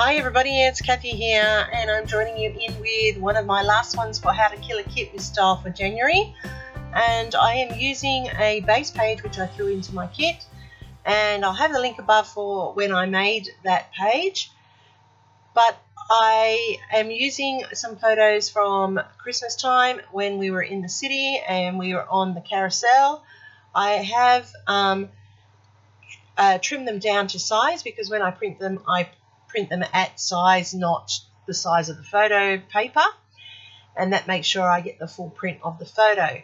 Hi everybody, it's Kathy here, and I'm joining you in with one of my last ones for how to kill a kit with style for January. And I am using a base page which I threw into my kit, and I'll have the link above for when I made that page. But I am using some photos from Christmas time when we were in the city and we were on the carousel. I have trimmed them down to size because when I print them at size, not the size of the photo paper, and that makes sure I get the full print of the photo.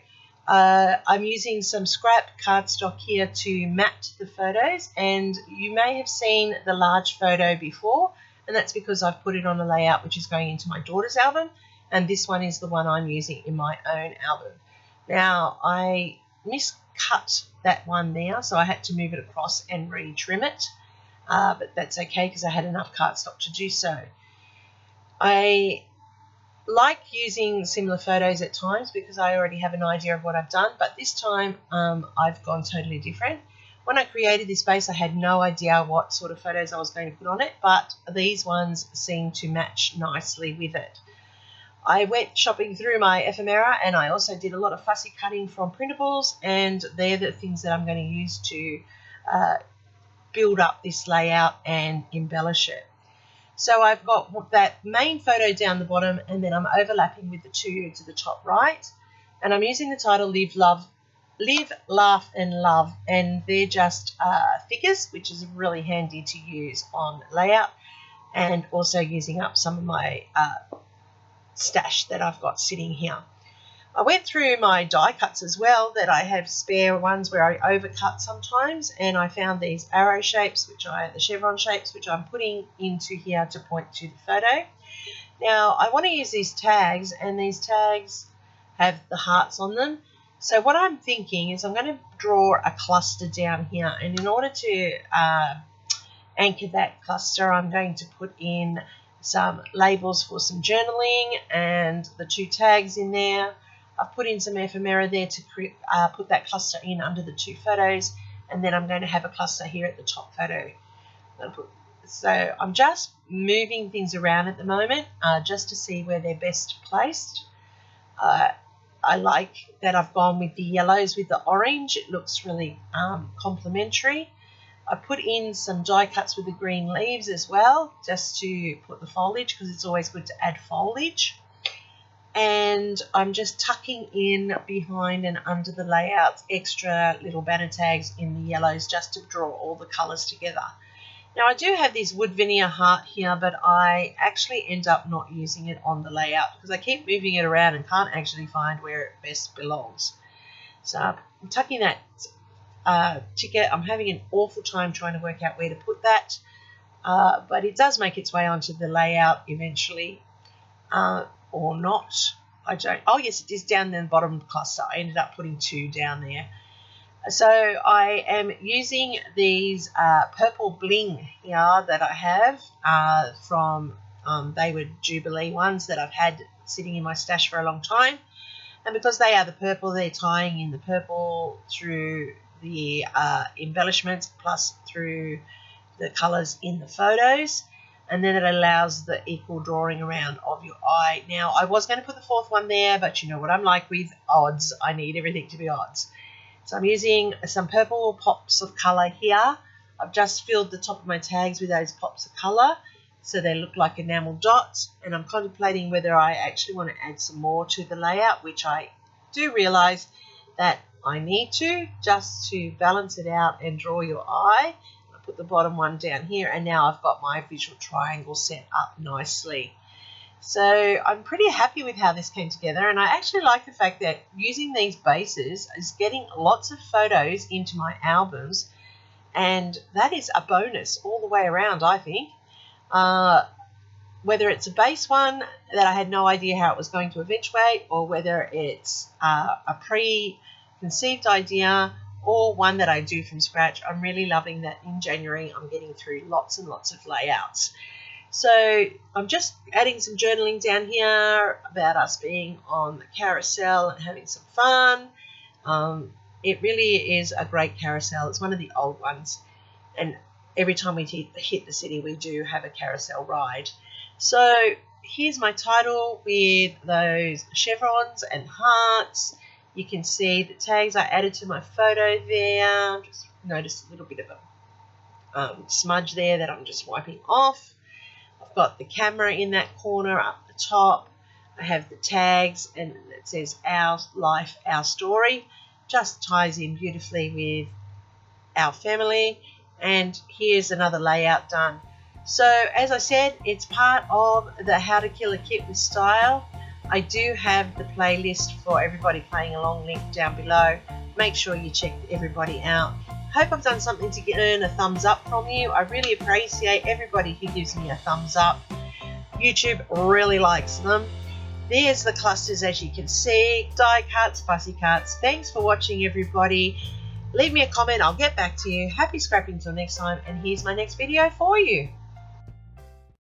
I'm using some scrap cardstock here to mat the photos, and you may have seen the large photo before, and that's because I've put it on a layout which is going into my daughter's album, and this one is the one I'm using in my own album. Now, I miscut that one there, so I had to move it across and re-trim it. But that's okay because I had enough cardstock to do so. I like using similar photos at times because I already have an idea of what I've done, but this time I've gone totally different. When I created this base, I had no idea what sort of photos I was going to put on it, but these ones seem to match nicely with it. I went shopping through my ephemera, and I also did a lot of fussy cutting from printables, and they're the things that I'm going to use to build up this layout and embellish it. So I've got that main photo down the bottom, and then I'm overlapping with the two to the top right, and I'm using the title Live, Laugh and Love, and they're just figures, which is really handy to use on layout, and also using up some of my stash that I've got sitting here. I went through my die cuts as well, that I have spare ones where I overcut sometimes, and I found these arrow shapes, the chevron shapes, which I'm putting into here to point to the photo. Now, I want to use these tags, and these tags have the hearts on them. So what I'm thinking is I'm going to draw a cluster down here, and in order to anchor that cluster, I'm going to put in some labels for some journaling and the two tags in there. I've put in some ephemera there to put that cluster in under the two photos, and then I'm going to have a cluster here at the top photo. So I'm just moving things around at the moment just to see where they're best placed. I like that I've gone with the yellows with the orange. It looks really complementary. I put in some die cuts with the green leaves as well, just to put the foliage, because it's always good to add foliage. And I'm just tucking in behind and under the layouts extra little banner tags in the yellows just to draw all the colours together. Now, I do have this wood veneer heart here, but I actually end up not using it on the layout because I keep moving it around and can't actually find where it best belongs. So I'm tucking that ticket. I'm having an awful time trying to work out where to put that, but it does make its way onto the layout eventually. Or not. I don't. Oh, yes, it is down in the bottom cluster. I ended up putting two down there. So I am using these purple bling here that I have from, they were Jubilee ones that I've had sitting in my stash for a long time. And because they are the purple, they're tying in the purple through the embellishments plus through the colours in the photos. And then it allows the equal drawing around of your eye. Now, I was going to put the fourth one there, but you know what I'm like with odds. I need everything to be odds. So I'm using some purple pops of colour here. I've just filled the top of my tags with those pops of colour, so they look like enamel dots. And I'm contemplating whether I actually want to add some more to the layout, which I do realise that I need to, just to balance it out and draw your eye. Put the bottom one down here, and now I've got my visual triangle set up nicely. So I'm pretty happy with how this came together, and I actually like the fact that using these bases is getting lots of photos into my albums, and that is a bonus all the way around, I think. Whether it's a base one that I had no idea how it was going to eventuate, or whether it's a preconceived idea or one that I do from scratch, I'm really loving that in January I'm getting through lots and lots of layouts. So I'm just adding some journaling down here about us being on the carousel and having some fun. It really is a great carousel. It's one of the old ones, and every time we hit the city, we do have a carousel ride. So here's my title with those chevrons and hearts. You can see the tags I added to my photo there. Just noticed a little bit of a smudge there that I'm just wiping off. I've got the camera in that corner up the top. I have the tags, and it says Our Life, Our Story. Just ties in beautifully with our family. And here's another layout done. So as I said, it's part of the How to Kill a Kit with Style. I do have the playlist for everybody playing along link down below. Make sure you check everybody out. Hope I've done something to earn a thumbs up from you. I really appreciate everybody who gives me a thumbs up. YouTube really likes them. There's the clusters, as you can see. Die cuts, fussy cuts. Thanks for watching, everybody. Leave me a comment. I'll get back to you. Happy scrapping till next time. And here's my next video for you.